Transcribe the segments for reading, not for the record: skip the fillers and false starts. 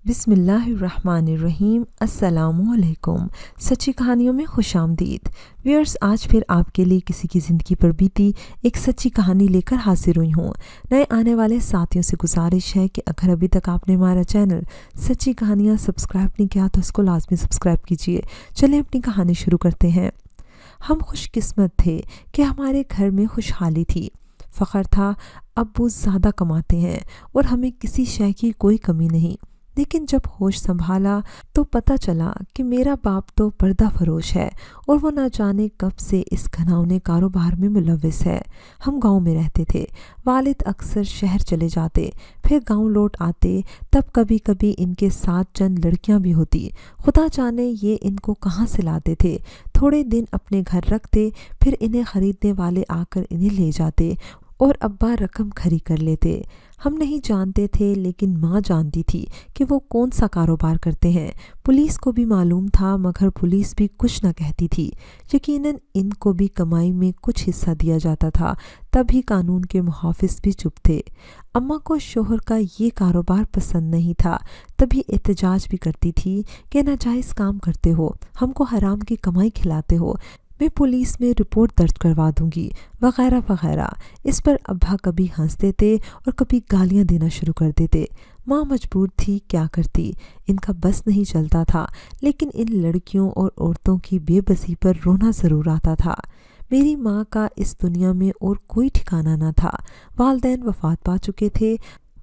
بسم اللہ الرحمن الرحیم۔ السلام علیکم۔ سچی کہانیوں میں خوش آمدید ویئرس۔ آج پھر آپ کے لیے کسی کی زندگی پر بیتی ایک سچی کہانی لے کر حاضر ہوئی ہوں۔ نئے آنے والے ساتھیوں سے گزارش ہے کہ اگر ابھی تک آپ نے ہمارا چینل سچی کہانیاں سبسکرائب نہیں کیا تو اس کو لازمی سبسکرائب کیجیے۔ چلیں اپنی کہانی شروع کرتے ہیں۔ ہم خوش قسمت تھے کہ ہمارے گھر میں خوشحالی تھی، فخر تھا۔ ابو زیادہ کماتے ہیں اور ہمیں کسی شے کی کوئی کمی نہیں، لیکن جب ہوش سنبھالا تو پتہ چلا کہ میرا باپ تو پردہ فروش ہے اور وہ نہ جانے کب سے اس گھناؤنے کاروبار میں ملوث ہے۔ ہم گاؤں میں رہتے تھے، والد اکثر شہر چلے جاتے، پھر گاؤں لوٹ آتے، تب کبھی کبھی ان کے ساتھ چند لڑکیاں بھی ہوتی۔ خدا جانے یہ ان کو کہاں سے لاتے تھے۔ تھوڑے دن اپنے گھر رکھتے، پھر انہیں خریدنے والے آ کر انہیں لے جاتے اور ابا رقم کھری کر لیتے۔ ہم نہیں جانتے تھے، لیکن ماں جانتی تھی کہ وہ کون سا کاروبار کرتے ہیں۔ پولیس کو بھی معلوم تھا، مگر پولیس بھی کچھ نہ کہتی تھی۔ یقیناً ان کو بھی کمائی میں کچھ حصہ دیا جاتا تھا، تبھی قانون کے محافظ بھی چپ تھے۔ اماں کو شوہر کا یہ کاروبار پسند نہیں تھا، تبھی احتجاج بھی کرتی تھی کہ ناجائز کام کرتے ہو، ہم کو حرام کی کمائی کھلاتے ہو، میں پولیس میں رپورٹ درج کروا دوں گی، وغیرہ وغیرہ۔ اس پر ابا کبھی ہنس دیتے اور کبھی گالیاں دینا شروع کر دیتے۔ ماں مجبور تھی، کیا کرتی، ان کا بس نہیں چلتا تھا، لیکن ان لڑکیوں اور عورتوں کی بے بسی پر رونا ضرور آتا تھا۔ میری ماں کا اس دنیا میں اور کوئی ٹھکانہ نہ تھا۔ والدین وفات پا چکے تھے،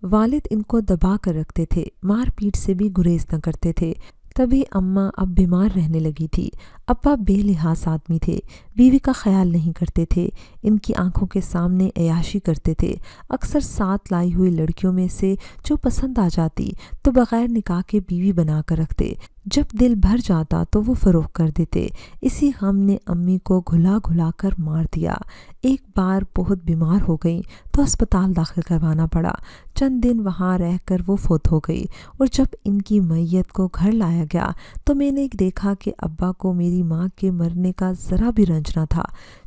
والد ان کو دبا کر رکھتے تھے، مار پیٹ سے بھی گریز نہ کرتے تھے۔ تبھی اماں اب بیمار رہنے لگی تھی۔ ابا بے لحاظ آدمی تھے، بیوی کا خیال نہیں کرتے تھے، ان کی آنکھوں کے سامنے عیاشی کرتے تھے۔ اکثر ساتھ لائی ہوئی لڑکیوں میں سے جو پسند آ جاتی تو بغیر نکاح کے بیوی بنا کر رکھتے، جب دل بھر جاتا تو وہ فروخت کر دیتے۔ اسی غم نے امی کو گھلا گھلا کر مار دیا۔ ایک بار بہت بیمار ہو گئی تو اسپتال داخل کروانا پڑا۔ چند دن وہاں رہ کر وہ فوت ہو گئی، اور جب ان کی میت کو گھر لایا گیا تو میں نے دیکھا کہ ابا کو میری ماں کے مرنے کا ذرا بھی رنج نہ تھا۔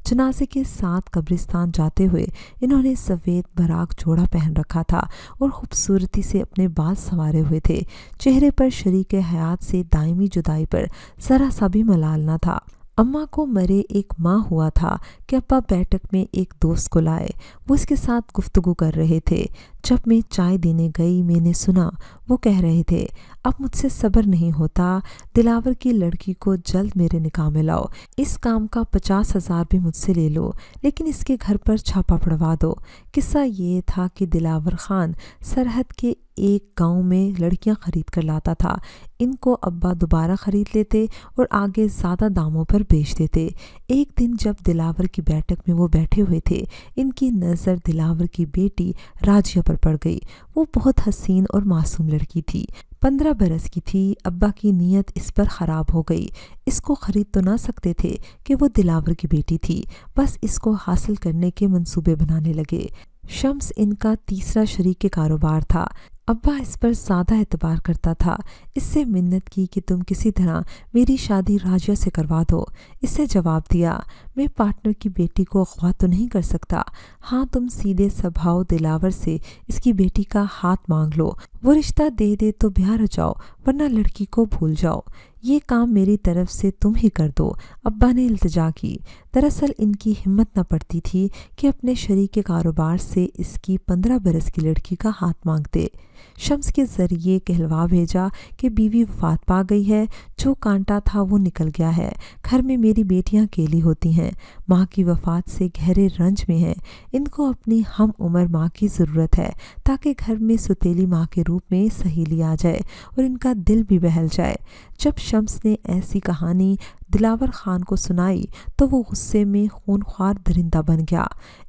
جنازے کے ساتھ قبرستان جاتے ہوئے انہوں نے سفید براق جوڑا پہن رکھا تھا اور خوبصورتی سے اپنے بال سنوارے ہوئے تھے۔ چہرے پر شریک حیات سے دائمی جدائی پر ذرا سا بھی ملال نہ تھا۔ اماں کو مرے ایک ماہ ہوا تھا کہ ابا بیٹھک میں ایک دوست کو لائے، وہ اس کے ساتھ گفتگو کر رہے تھے۔ جب میں چائے دینے گئی میں نے سنا وہ کہہ رہے تھے، اب مجھ سے صبر نہیں ہوتا، دلاور کی لڑکی کو جلد میرے نکاح میں لاؤ، اس کام کا 50,000 بھی مجھ سے لے لو، لیکن اس کے گھر پر چھاپا پڑوا دو۔ قصہ یہ تھا کہ دلاور خان سرحد کے ایک گاؤں میں لڑکیاں خرید کر لاتا تھا، ان کو ابا دوبارہ خرید لیتے اور آگے زیادہ داموں پر بیچ دیتے۔ ایک دن جب دلاور کی بیٹھک میں وہ بیٹھے ہوئے تھے، ان کی نظر دلاور کی بیٹی راجیہ پر پڑ گئی۔ وہ بہت حسین اور معصوم لڑکی تھی، 15 برس کی تھی۔ ابا کی نیت اس پر خراب ہو گئی، اس کو خرید تو نہ سکتے تھے کہ وہ دلاور کی بیٹی تھی، بس اس کو حاصل کرنے کے منصوبے بنانے لگے۔ شمس ان کا تیسرا شریک کاروبار تھا۔ ابا اس پر زیادہ اعتبار کرتا تھا۔ اس سے منت کی کہ تم کسی طرح میری شادی راجیہ سے کروا دو۔ اس سے جواب دیا، میں پارٹنر کی بیٹی کو اغوا تو نہیں کر سکتا۔ ہاں تم سیدھے سبھاؤ دلاور سے اس کی بیٹی کا ہاتھ مانگ لو، وہ رشتہ دے دے تو بیاہ رچاؤ، ورنہ لڑکی کو بھول جاؤ، یہ کام میری طرف سے تم ہی کر دو۔ ابا نے التجا کی۔ دراصل ان کی ہمت نہ پڑتی تھی کہ اپنے شریک کاروبار سے اس کی 15 برس کی لڑکی کا ہاتھ مانگتے۔ شمس کے ذریعے کہلوا بھیجا کہ بیوی وفات پا گئی ہے، جو کانٹا تھا وہ نکل گیا ہے، گھر میں میری بیٹیاں اکیلی ہوتی ہیں، ماں کی وفات سے گہرے رنج میں ہیں، ان کو اپنی ہم عمر ماں کی ضرورت ہے تاکہ گھر میں ستیلی ماں کے روپ میں سہیلی آ جائے اور ان کا دل بھی بہل جائے۔ جب شمس نے ایسی کہانی دلاور خان کو سنائی تو وہ غصے میں خونخوار درندہ بن گیا۔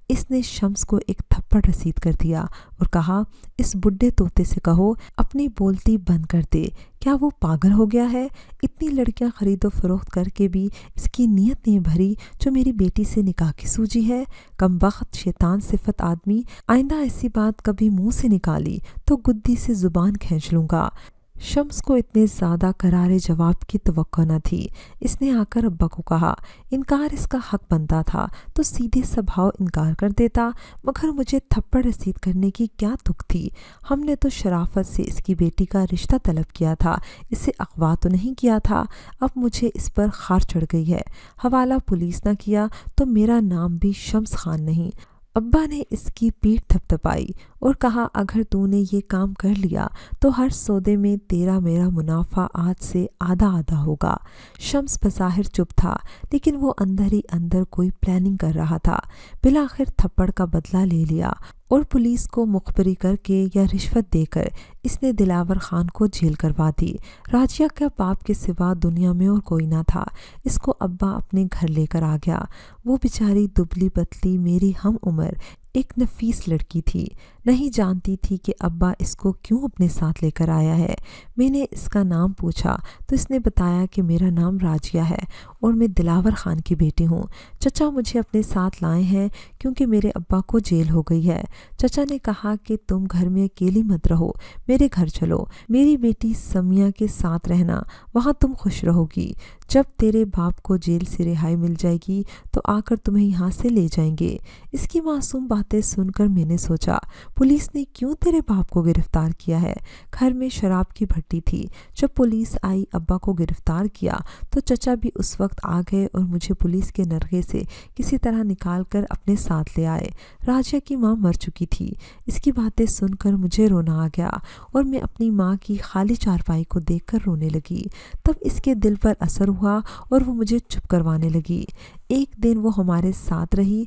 اس نے شمس کو ایک تھپڑ رسید کر دیا اور کہا، اس بڈھے طوطے سے کہو اپنی بولتی بند کر دے، کیا وہ پاگل ہو گیا ہے؟ اتنی لڑکیاں خرید و فروخت کر کے بھی اس کی نیت نہیں بھری جو میری بیٹی سے نکاح کی سوجی ہے؟ کم بخت شیطان صفت آدمی، آئندہ ایسی بات کبھی منہ سے نکالی تو گدی سے زبان کھینچ لوں گا۔ शम्स को इतने ज़्यादा करारे जवाब की तवक्को न थी। इसने आकर अब्बा को कहा, इनकार इसका हक बनता था तो सीधे स्वभाव इनकार कर देता, मगर मुझे थप्पड़ रसीद करने की क्या तुक थी। हमने तो शराफत से इसकी बेटी का रिश्ता तलब किया था, इसे अगवा तो नहीं किया था। अब मुझे इस पर खार चढ़ गई है। हवाला पुलिस न किया तो मेरा नाम भी शम्स खान नहीं। अब्बा ने इसकी पीठ थपथपाई और कहा, अगर तूने ये काम कर लिया तो हर सौदे में तेरा मेरा मुनाफा आज से आधा आधा होगा। शम्स बज़ाहिर चुप था, लेकिन वो अंदर ही अंदर कोई प्लानिंग कर रहा था। बिलाखिर थप्पड़ का बदला ले लिया और पुलिस को मुखबरी करके या रिश्वत देकर इसने दिलावर खान को जेल करवा दी। राजिया के बाप के सिवा दुनिया में और कोई ना था। इसको अब्बा अपने घर लेकर आ गया। वो बेचारी दुबली पतली मेरी हम उम्र एक नफीस लड़की थी। नहीं जानती थी कि अब्बा इसको क्यों अपने साथ लेकर आया है। मैंने इसका नाम पूछा तो इसने बताया कि मेरा नाम राजिया है और मैं दिलावर खान की बेटी हूँ। चचा मुझे अपने साथ लाए हैं क्योंकि मेरे अब्बा को जेल हो गई है। चचा ने कहा कि तुम घर में अकेली मत रहो, मेरे घर चलो, मेरी बेटी समिया के साथ रहना, वहाँ तुम खुश रहोगी। जब तेरे बाप को जेल से रिहाई मिल जाएगी तो आकर तुम्हें यहाँ से ले जाएंगे। इसकी मासूम बातें सुनकर मैंने सोचा, पुलिस ने क्यों तेरे बाप को गिरफ्तार किया है? घर में शराब की भट्टी थी। जब पुलिस आई अब्बा को गिरफ्तार किया तो चचा भी उस वक्त आ गए और मुझे पुलिस के नरगे से किसी तरह निकाल कर अपने साथ ले आए। राजिया की माँ मर चुकी थी। इसकी बातें सुनकर मुझे रोना आ गया और मैं अपनी माँ की खाली चारपाई को देखकर रोने लगी। तब इसके दिल पर असर हुआ और वो मुझे चुप करवाने लगी। एक दिन वो हमारे साथ रही।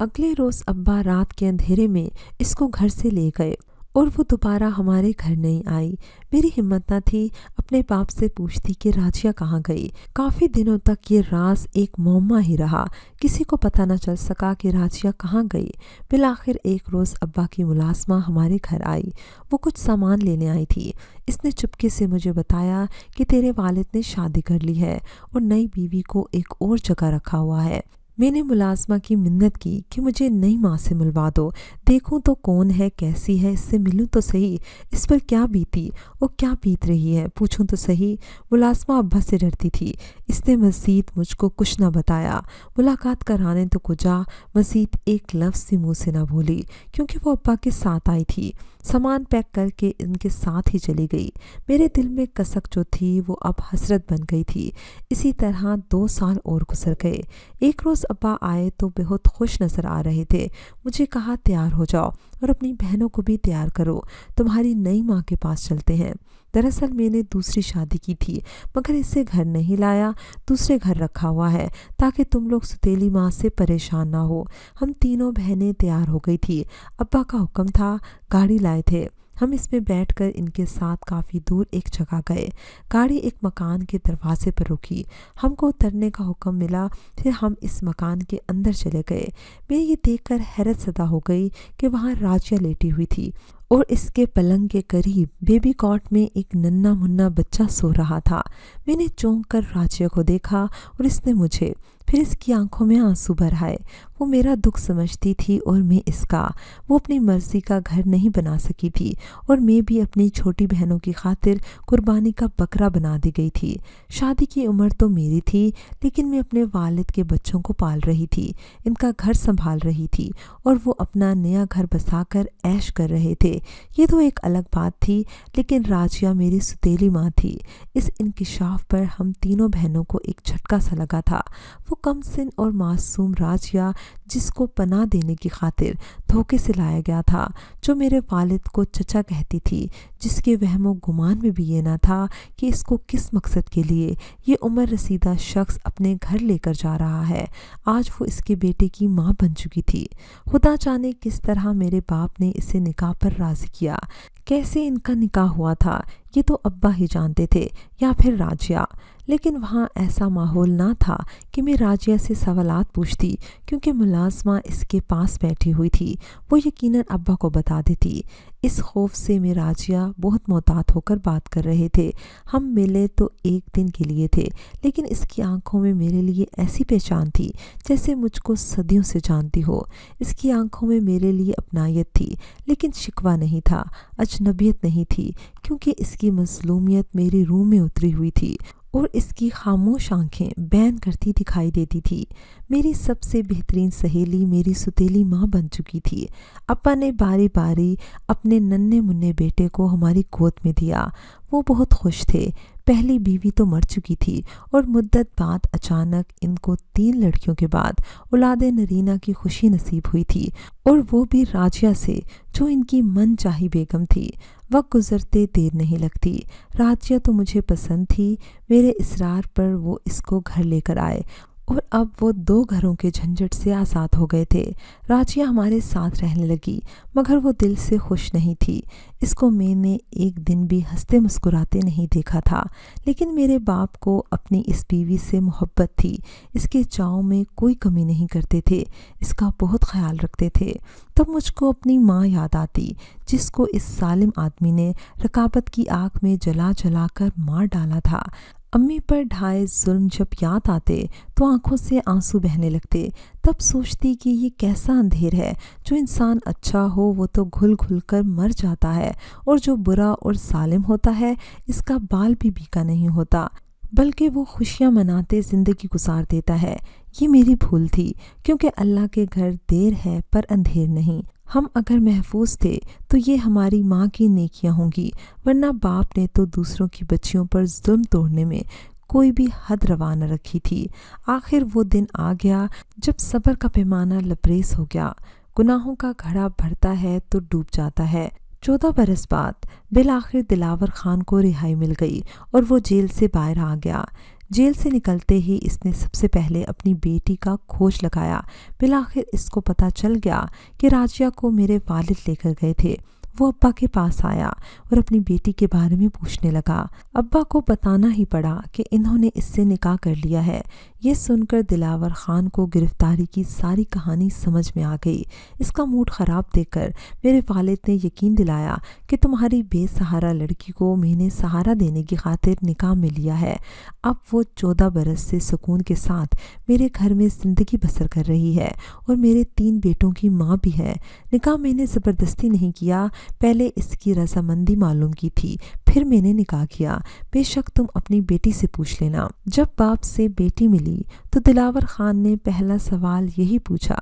अगले रोज़ अब्बा रात के अंधेरे में इसको घर से ले गए और वो दोबारा हमारे घर नहीं आई। मेरी हिम्मत न थी अपने बाप से पूछती कि राजिया कहाँ गई। काफ़ी दिनों तक ये राज एक मौमा ही रहा। किसी को पता न चल सका कि राजिया कहाँ गई। बिलाखिर एक रोज़ अब्बा की मुलाजमा हमारे घर आई। वो कुछ सामान लेने आई थी। इसने चुपके से मुझे बताया कि तेरे वालिद ने शादी कर ली है और नई बीवी को एक और जगह रखा हुआ है। मैंने मुलाजमा की मिन्नत की कि मुझे नई माँ से मिलवा दो, देखूं तो कौन है, कैसी है, इससे मिलूं तो सही, इस पर क्या बीती और क्या बीत रही है पूछूं तो सही। मुलाजमा अब्बा से डरती थी। इसने मज़ीद मुझको कुछ ना बताया। मुलाकात कराने तो कुजा मज़ीद एक लफ्ज़ भी मुँह से ना बोली क्योंकि वो अब्बा के साथ आई थी। सामान पैक करके इनके साथ ही चली गई। मेरे दिल में कसक जो थी वो अब हसरत बन गई थी। इसी तरह 2 साल और गुजर गए। एक रोज़ अब्बा आए तो बहुत खुश नज़र आ रहे थे। मुझे कहा, तैयार हो जाओ और अपनी बहनों को भी तैयार करो, तुम्हारी नई माँ के पास चलते हैं। दरअसल मैंने दूसरी शादी की थी मगर इसे घर नहीं लाया, दूसरे घर रखा हुआ है ताकि तुम लोग सुतेली माँ से परेशान ना हो। हम तीनों बहनें तैयार हो गई थी। अब्बा का हुक्म था, गाड़ी लाए थे। हम इसमें बैठकर इनके साथ काफ़ी दूर एक जगह गए। गाड़ी एक मकान के दरवाजे पर रुकी। हमको उतरने का हुक्म मिला। फिर हम इस मकान के अंदर चले गए। मैं ये देखकर हैरत ज़दा हो गई कि वहाँ राजिया लेटी हुई थी और इसके पलंग के करीब बेबी कॉट में एक नन्हा मुन्ना बच्चा सो रहा था। मैंने चौंक कर राजिया को देखा और इसने मुझे। फिर इसकी आंखों में आंसू भर आए। वो मेरा दुख समझती थी और मैं इसका। वो अपनी मर्जी का घर नहीं बना सकी थी और मैं भी अपनी छोटी बहनों की खातिर कुर्बानी का बकरा बना दी गई थी। शादी की उम्र तो मेरी थी, लेकिन मैं अपने वालिद के बच्चों को पाल रही थी, इनका घर संभाल रही थी और वो अपना नया घर बसाकर ऐश कर रहे थे। ये तो एक अलग बात थी, लेकिन राजिया मेरी सुतेली माँ थी। इस इंकिशाफ पर हम तीनों बहनों को एक झटका सा लगा था। वो कमसिन और मासूम राजिया जिसको पनाह देने की खातिर धोखे से लाया गया था, जो मेरे वालिद को चचा कहती थी, जिसके वहमो गुमान में भी ये ना था कि इसको किस मकसद के लिए ये उम्र रसीदा शख्स अपने घर लेकर जा रहा है। आज वो इसके बेटे की माँ बन चुकी थी। खुदा जाने किस तरह मेरे बाप ने इसे निकाह पर राज़ी किया। कैसे इनका निकाह हुआ था ये तो अब्बा ही जानते थे या फिर राजिया। लेकिन वहाँ ऐसा माहौल ना था कि मैं राजिया से सवालात पूछती, क्योंकि मुलाजमा इसके पास बैठी हुई थी। वो यकीनन अब्बा को बता देती। इस खौफ से मैं राजिया बहुत मोहतात होकर बात कर रहे थे। हम मिले तो एक दिन के लिए थे, लेकिन इसकी आंखों में मेरे लिए ऐसी पहचान थी जैसे मुझको सदियों से जानती हो। इसकी आंखों में मेरे लिए अपनायत थी, लेकिन शिकवा नहीं था, अजनबियत नहीं थी, क्योंकि इसकी मज़लूमियत मेरी रूह में उतरी हुई थी और इसकी खामोश आंखें बयान करती दिखाई देती थी। मेरी सबसे बेहतरीन सहेली मेरी सुतीली माँ बन चुकी थी। अप्पा ने बारी बारी अपने नन्हे मुन्ने बेटे को हमारी गोद में दिया। वो बहुत खुश थे। पहली बीवी तो मर चुकी थी और मुद्दत बाद अचानक इनको 3 लड़कियों के बाद औलाद नरीना की खुशी नसीब हुई थी, और वो भी राजिया से, जो इनकी मन चाही बेगम थी। वक्त गुजरते देर नहीं लगती। राजिया तो मुझे पसंद थी। मेरे इसरार पर वो इसको घर लेकर आए और अब वो 2 घरों के झंझट से आज़ाद हो गए थे। राजिया हमारे साथ रहने लगी, मगर वो दिल से खुश नहीं थी। इसको मैंने एक दिन भी हंसते मुस्कुराते नहीं देखा था, लेकिन मेरे बाप को अपनी इस बीवी से मोहब्बत थी। इसके चाव में कोई कमी नहीं करते थे, इसका बहुत ख्याल रखते थे। तब मुझको अपनी माँ याद आती, जिसको इस जालिम आदमी ने रकाबत की आग में जला जला कर मार डाला था। अम्मी पर ढाए जुल्म जब याद आते तो आंखों से आंसू बहने लगते। तब सोचती कि ये कैसा अंधेर है, जो इंसान अच्छा हो वो तो घुल घुल कर मर जाता है, और जो बुरा और जालिम होता है इसका बाल भी बीका नहीं होता, बल्कि वो खुशियाँ मनाते ज़िंदगी गुजार देता है। ये मेरी भूल थी, क्योंकि अल्लाह के घर देर है पर अंधेर नहीं। हम अगर महफूज थे तो ये हमारी माँ की नेकियां होंगी, वरना बाप ने तो दूसरों की बच्चियों पर जुल्म तोड़ने में कोई भी हद रवा न रखी थी। आखिर वो दिन आ गया जब सब्र का पैमाना लबरेज हो गया। गुनाहों का घड़ा भरता है तो डूब जाता है। 14 बरस बाद बिल आखिर दिलावर खान को रिहाई मिल गई और वो जेल से बाहर आ गया। जेल से निकलते ही इसने सबसे पहले अपनी बेटी का खोज लगाया। बिल आखिर इसको पता चल गया कि राजिया को मेरे वालिद लेकर गए थे। वो अब्बा के पास आया और अपनी बेटी के बारे में पूछने लगा। अब्बा को बताना ही पड़ा कि इन्होंने इससे निकाह कर लिया है। ये सुनकर दिलावर खान को गिरफ्तारी की सारी कहानी समझ में आ गई। इसका मूड ख़राब देखकर मेरे वालिद ने यकीन दिलाया कि तुम्हारी बेसहारा लड़की को मैंने सहारा देने की खातिर निकाह में लिया है। अब वो 14 बरस से सुकून के साथ मेरे घर में ज़िंदगी बसर कर रही है और मेरे 3 बेटों की माँ भी है। निकाह मैंने ज़बरदस्ती नहीं किया, पहले इसकी रजामंदी मालूम की थी, फिर मैंने निकाह किया। बेशक तुम अपनी बेटी से पूछ लेना। जब बाप से बेटी मिली तो दिलावर खान ने पहला सवाल यही पूछा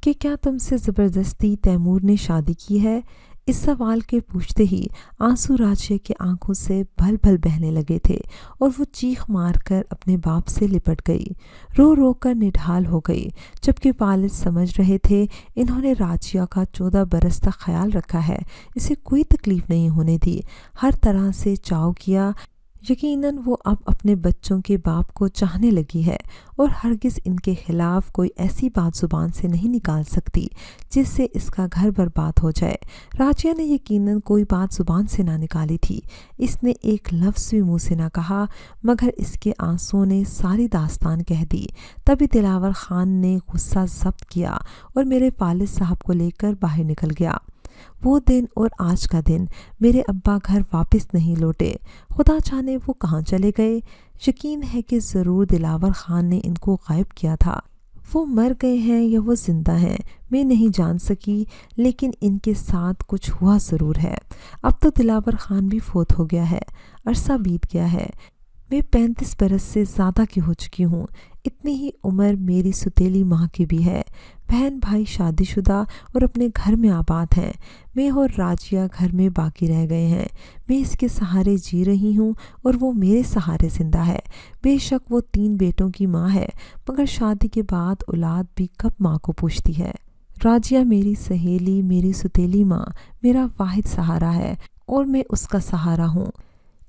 कि क्या तुमसे ज़बरदस्ती तैमूर ने शादी की है। इस सवाल के पूछते ही आंसू राजिया की आंखों से भल भल बहने लगे थे और वो चीख मारकर अपने बाप से लिपट गई, रो रो कर निढाल हो गई। जबकि वालिद समझ रहे थे इन्होंने राजिया का 14 बरस तक ख्याल रखा है, इसे कोई तकलीफ नहीं होने दी, हर तरह से चाव किया। यकीनन वो अब अपने बच्चों के बाप को चाहने लगी है और हरगिज़ इनके खिलाफ कोई ऐसी बात ज़ुबान से नहीं निकाल सकती जिससे इसका घर बर्बाद हो जाए। राजिया ने यकीनन कोई बात ज़ुबान से ना निकाली थी। इसने एक लफ्ज़ भी मुँह से ना कहा, मगर इसके आंसुओं ने सारी दास्तान कह दी। तभी दिलावर खान ने गुस्सा ज़ब्त किया और मेरे वालिद साहब को लेकर बाहर निकल गया। वो दिन और आज का दिन मेरे अब्बा घर वापस नहीं लौटे। खुदा जाने वो कहाँ चले गए। यकीन है कि ज़रूर दिलावर खान ने इनको गायब किया था। वो मर गए हैं या वो ज़िंदा हैं मैं नहीं जान सकी, लेकिन इनके साथ कुछ हुआ ज़रूर है। अब तो दिलावर खान भी फोत हो गया है, अरसा बीत गया है। मैं 35 बरस से ज़्यादा की हो चुकी हूँ। इतनी ही उम्र मेरी सुतीली माँ की भी है। बहन भाई शादीशुदा और अपने घर में आबाद हैं। मैं और राजिया घर में बाकी रह गए हैं। मैं इसके सहारे जी रही हूँ और वो मेरे सहारे जिंदा है। बेशक वो 3 बेटों की माँ है, मगर शादी के बाद औलाद भी कब माँ को पूछती है। राजिया मेरी सहेली, मेरी सुतीली माँ, मेरा वाहिद सहारा है और मैं उसका सहारा हूँ।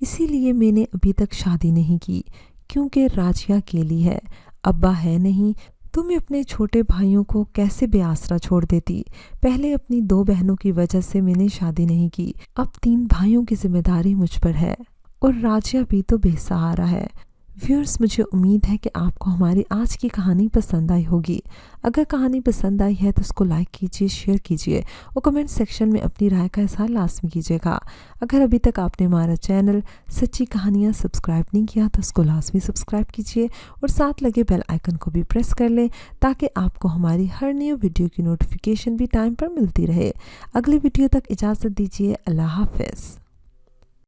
इसीलिए मैंने अभी तक शादी नहीं की, क्योंकि राजिया अकेली है, अब्बा है नहीं, तो मैं अपने छोटे भाइयों को कैसे बेआसरा छोड़ देती। पहले अपनी 2 बहनों की वजह से मैंने शादी नहीं की, अब 3 भाइयों की जिम्मेदारी मुझ पर है और राजिया भी तो बेसहारा है। व्यूअर्स, मुझे उम्मीद है कि आपको हमारी आज की कहानी पसंद आई होगी। अगर कहानी पसंद आई है तो उसको लाइक कीजिए, शेयर कीजिए और कमेंट सेक्शन में अपनी राय का इज़हार लाजमी कीजिएगा। अगर अभी तक आपने हमारा चैनल सच्ची कहानियाँ सब्सक्राइब नहीं किया तो उसको लाजमी सब्सक्राइब कीजिए और साथ लगे बेल आइकन को भी प्रेस कर लें ताकि आपको हमारी हर न्यू वीडियो की नोटिफिकेशन भी टाइम पर मिलती रहे। अगली वीडियो तक इजाज़त दीजिए। अल्लाह हाफ़िज़।